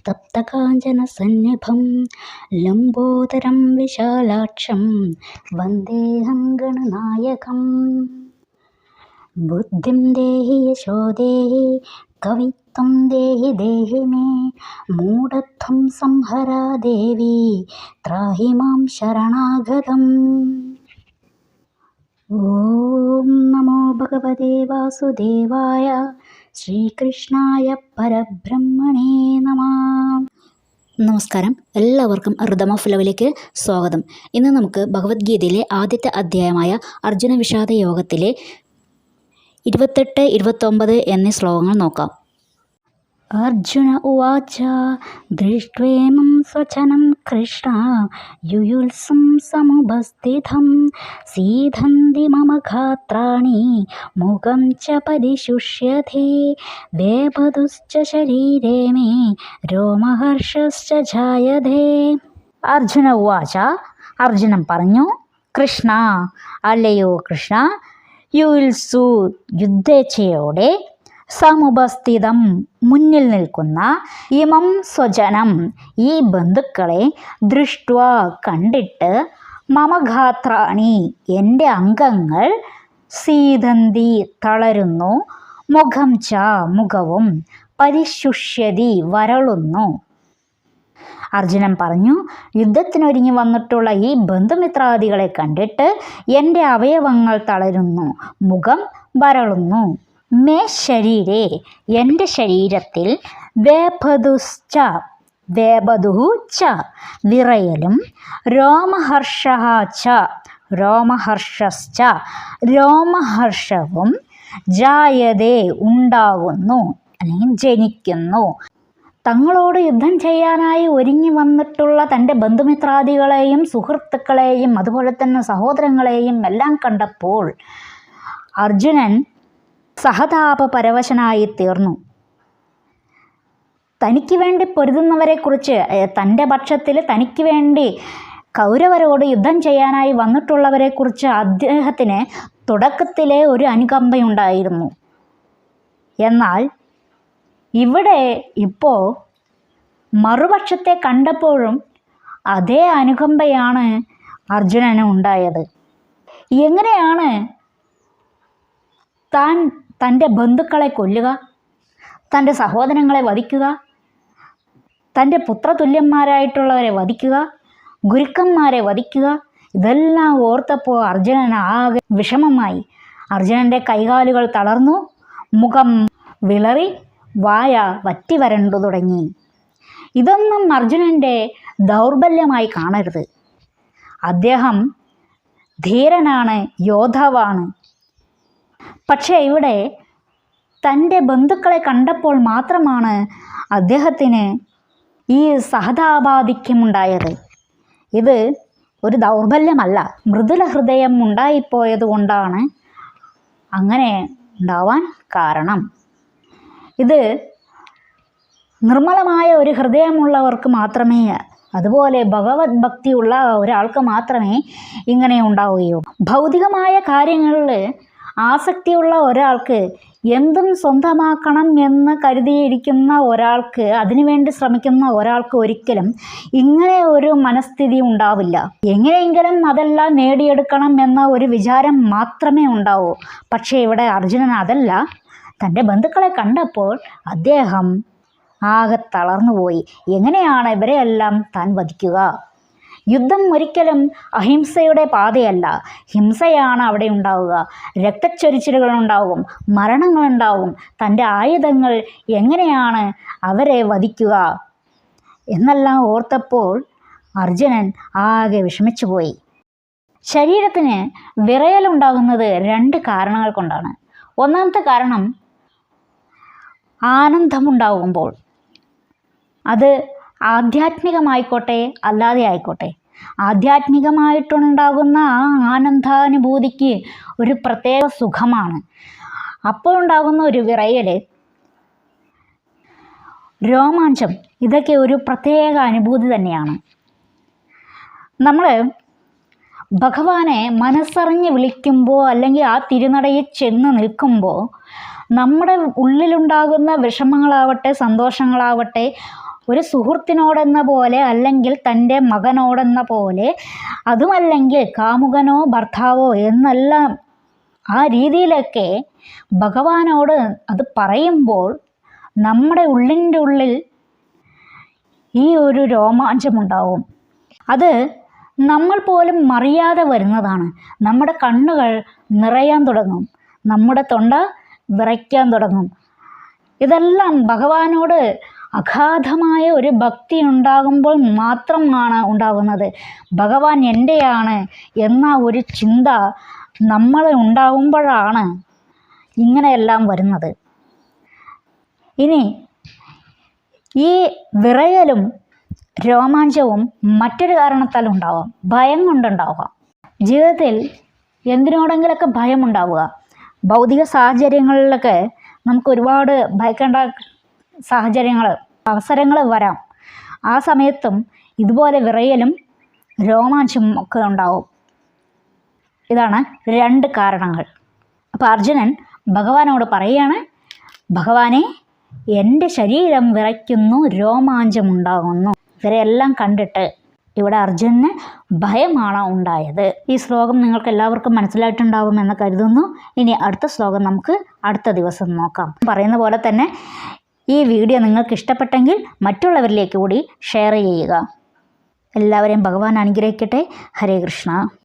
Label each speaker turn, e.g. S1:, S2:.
S1: തപ്തകാഞ്ചനസന്നിഭം ലംബോദരം വിശാലാക്ഷം വന്ദേഹം ഗണനായകം. ബുദ്ധിം ദേഹി യശോ ദേഹി കവിത്വം ദേഹി ദേഹി may മൂഢത്വം സംഹര ദേവി ത്രാഹി മാം ശരണാഗതം. ഓം നമോ ഭഗവതേ വാസുദേവായ ശ്രീകൃഷ്ണായ പരബ്രഹ്മണേ നമഃ. നമസ്കാരം, എല്ലാവർക്കും ഋതം ഓഫ് ലവിലേക്ക് സ്വാഗതം. ഇന്ന് നമുക്ക് ഭഗവത്ഗീതയിലെ ആദ്യത്തെ അധ്യായമായ അർജുന വിഷാദ യോഗത്തിലെ 28, 29 എന്നീ ശ്ലോകങ്ങൾ നോക്കാം. അർജുന ഉവാച ദൃഷ്ട്വേമം സ്വജനം കൃഷ്ണ യുയുത്സും സമുപസ്ഥിതം സീദന്തി മമ ഖാത്രാണി മുഖം ച പരിശുഷ്യത്തെ വേപതുശ്ച ശരീരേ മേ രോമഹർഷശ്ച ജായതേ. അർജുന ഉവാച, അർജുനൻ പറഞ്ഞു, കൃഷ്ണ, അല്ലയോ കൃഷ്ണ, യുൽസു യുദ്ധേച്ഛയോടെ, സമുപസ്ഥിതം മുന്നിൽ നിൽക്കുന്ന, ഇമം സ്വജനം ഈ ബന്ധുക്കളെ, ദൃഷ്ട്വ കണ്ടിട്ട്, മമഗാത്രാണി എൻ്റെ അംഗങ്ങൾ, സീദന്തി തളരുന്നു, മുഖം ച മുഖവും, പരിശുഷ്യതി വരളുന്നു. അർജുനൻ പറഞ്ഞു, യുദ്ധത്തിനൊരുങ്ങി വന്നിട്ടുള്ള ഈ ബന്ധുമിത്രാദികളെ കണ്ടിട്ട് എൻ്റെ അവയവങ്ങൾ തളരുന്നു, മുഖം വരളുന്നു. മേ ശരീരേ എൻ്റെ ശരീരത്തിൽ, വേപതുശ്ച വേപതുഹു ച വിറയലും, രോമഹർഷഃ ച രോമഹർഷശ്ച രോമഹർഷവും, ജായതേ ഉണ്ടാകുന്നു അല്ലെങ്കിൽ ജനിക്കുന്നു. തങ്ങളോട് യുദ്ധം ചെയ്യാനായി ഒരുങ്ങി വന്നിട്ടുള്ള തൻ്റെ ബന്ധുമിത്രാദികളെയും സുഹൃത്തുക്കളെയും അതുപോലെ തന്നെ സഹോദരങ്ങളെയും എല്ലാം കണ്ടപ്പോൾ അർജുനൻ സഹതാപപരവശനായി തീർന്നു. തനിക്ക് വേണ്ടി പൊരുതുന്നവരെക്കുറിച്ച്, തൻ്റെ പക്ഷത്തിൽ തനിക്ക് വേണ്ടി കൗരവരോട് യുദ്ധം ചെയ്യാനായി വന്നിട്ടുള്ളവരെക്കുറിച്ച് അദ്ദേഹത്തിന് തുടക്കത്തിലെ ഒരു അനുകമ്പയുണ്ടായിരുന്നു. എന്നാൽ ഇവിടെ ഇപ്പോൾ മറുപക്ഷത്തെ കണ്ടപ്പോഴും അതേ അനുകമ്പയാണ് അർജുനന് ഉണ്ടായത്. എങ്ങനെയാണ് താൻ തൻ്റെ ബന്ധുക്കളെ കൊല്ലുക, തൻ്റെ സഹോദരങ്ങളെ വധിക്കുക, തൻ്റെ പുത്രതുല്യന്മാരായിട്ടുള്ളവരെ വധിക്കുക, ഗുരുക്കന്മാരെ വധിക്കുക? ഇതെല്ലാം ഓർത്തപ്പോൾ അർജുനന് ആകെ വിഷമമായി. അർജുനൻ്റെ കൈകാലുകൾ തളർന്നു, മുഖം വിളറി, വായ വറ്റി വരണ്ടു തുടങ്ങി. ഇതൊന്നും അർജുനൻ്റെ ദൗർബല്യമായി കാണരുത്. അദ്ദേഹം ധീരനാണ്, യോദ്ധാവാണ്. പക്ഷേ ഇവിടെ തൻ്റെ ബന്ധുക്കളെ കണ്ടപ്പോൾ മാത്രമാണ് അദ്ദേഹത്തിന് ഈ സഹതാപാധിക്യമുണ്ടായത്. ഇത് ഒരു ദൗർബല്യമല്ല, മൃദുല ഹൃദയം ഉണ്ടായിപ്പോയത് കൊണ്ടാണ് അങ്ങനെ ഉണ്ടാവാൻ കാരണം. ഇത് നിർമ്മലമായ ഒരു ഹൃദയമുള്ളവർക്ക് മാത്രമേ, അതുപോലെ ഭഗവത് ഭക്തിയുള്ള ഒരാൾക്ക് മാത്രമേ ഇങ്ങനെ ഉണ്ടാവുകയുള്ളൂ. ഭൗതികമായ കാര്യങ്ങളിൽ ആസക്തിയുള്ള ഒരാൾക്ക്, എന്തും സ്വന്തമാക്കണം എന്ന് കരുതിയിരിക്കുന്ന ഒരാൾക്ക്, അതിനുവേണ്ടി ശ്രമിക്കുന്ന ഒരാൾക്ക് ഒരിക്കലും ഇങ്ങനെ ഒരു മനസ്ഥിതി ഉണ്ടാവില്ല. എങ്ങനെയെങ്കിലും അതെല്ലാം നേടിയെടുക്കണം എന്ന ഒരു വിചാരം മാത്രമേ ഉണ്ടാവൂ. പക്ഷേ ഇവിടെ അർജുനൻ അതല്ല. തൻ്റെ ബന്ധുക്കളെ കണ്ടപ്പോൾ അദ്ദേഹം ആകെ തളർന്നുപോയി. എങ്ങനെയാണ് ഇവരെയെല്ലാം താൻ വധിക്കുക? യുദ്ധം ഒരിക്കലും അഹിംസയുടെ പാതയല്ല. ഹിംസയാണ് അവിടെ ഉണ്ടാവുക. രക്തച്ചൊരിച്ചിലുകളുണ്ടാവും, മരണങ്ങളുണ്ടാവും. തൻ്റെ ആയുധങ്ങൾ എങ്ങനെയാണ് അവരെ വധിക്കുക എന്നെല്ലാം ഓർത്തപ്പോൾ അർജുനൻ ആകെ വിഷമിച്ചു പോയി. ശരീരത്തിന് വിറയലുണ്ടാകുന്നത് 2 കാരണങ്ങൾ കൊണ്ടാണ്. ഒന്നാമത്തെ കാരണം, ആനന്ദമുണ്ടാകുമ്പോൾ, അത് ആധ്യാത്മികമായിക്കോട്ടെ അല്ലാതെ ആയിക്കോട്ടെ, ആധ്യാത്മികമായിട്ടുണ്ടാകുന്ന ആ ആനന്ദാനുഭൂതിക്ക് ഒരു പ്രത്യേക സുഖമാണ്. അപ്പോൾ ഉണ്ടാകുന്ന ഒരു വിറയൽ, രോമാഞ്ചം, ഇതൊക്കെ ഒരു പ്രത്യേക അനുഭൂതി തന്നെയാണ്. നമ്മൾ ഭഗവാനെ മനസ്സറിഞ്ഞ് വിളിക്കുമ്പോൾ അല്ലെങ്കിൽ ആ തിരുനടയിൽ ചെന്ന് നിൽക്കുമ്പോൾ നമ്മുടെ ഉള്ളിലുണ്ടാകുന്ന വിഷമങ്ങളാവട്ടെ സന്തോഷങ്ങളാവട്ടെ ഒരു സുഹൃത്തിനോടെന്ന പോലെ, അല്ലെങ്കിൽ തൻ്റെ മകനോടെന്ന പോലെ, അതുമല്ലെങ്കിൽ കാമുകനോ ഭർത്താവോ എന്നെല്ലാം ആ രീതിയിലൊക്കെ ഭഗവാനോട് അത് പറയുമ്പോൾ നമ്മുടെ ഉള്ളിൻ്റെ ഉള്ളിൽ ഈ ഒരു രോമാഞ്ചമുണ്ടാവും. അത് നമ്മൾ പോലും അറിയാതെ വരുന്നതാണ്. നമ്മുടെ കണ്ണുകൾ നിറയാൻ തുടങ്ങും, നമ്മുടെ തൊണ്ട വിറയ്ക്കാൻ തുടങ്ങും. ഇതെല്ലാം ഭഗവാനോട് അഗാധമായ ഒരു ഭക്തി ഉണ്ടാകുമ്പോൾ മാത്രമാണ് ഉണ്ടാകുന്നത്. ഭഗവാൻ എൻ്റെയാണ് എന്ന ഒരു ചിന്ത നമ്മൾ ഉണ്ടാകുമ്പോഴാണ് ഇങ്ങനെയെല്ലാം വരുന്നത്. ഇനി ഈ വിറയലും രോമാഞ്ചവും മറ്റൊരു കാരണത്താൽ ഉണ്ടാവാം. ഭയം കൊണ്ടുണ്ടാവാം. ജീവിതത്തിൽ എന്തിനോടെങ്കിലൊക്കെ ഭയമുണ്ടാവുക. ഭൗതിക സാഹചര്യങ്ങളിലൊക്കെ നമുക്ക് ഒരുപാട് ഭയക്കേണ്ട അവസരങ്ങൾ വരാം. ആ സമയത്തും ഇതുപോലെ വിറയലും രോമാഞ്ചവും ഒക്കെ ഉണ്ടാവും. ഇതാണ് 2 കാരണങ്ങൾ. അപ്പോൾ അർജുനൻ ഭഗവാനോട് പറയുകയാണ്, ഭഗവാനെ, എൻ്റെ ശരീരം വിറയ്ക്കുന്നു, രോമാഞ്ചമുണ്ടാകുന്നു. ഇവരെല്ലാം കണ്ടിട്ട് ഇവിടെ അർജുനന് ഭയമാണ് ഉണ്ടായത്. ഈ ശ്ലോകം നിങ്ങൾക്ക് എല്ലാവർക്കും മനസ്സിലായിട്ടുണ്ടാകുമെന്ന് കരുതുന്നു. ഇനി അടുത്ത ശ്ലോകം നമുക്ക് അടുത്ത ദിവസം നോക്കാം. പറയുന്ന പോലെ തന്നെ ഈ വീഡിയോ നിങ്ങൾക്ക് ഇഷ്ടപ്പെട്ടെങ്കിൽ മറ്റുള്ളവരിലേക്ക് കൂടി ഷെയർ ചെയ്യുക. എല്ലാവരെയും ഭഗവാൻ അനുഗ്രഹിക്കട്ടെ. ഹരേ കൃഷ്ണ.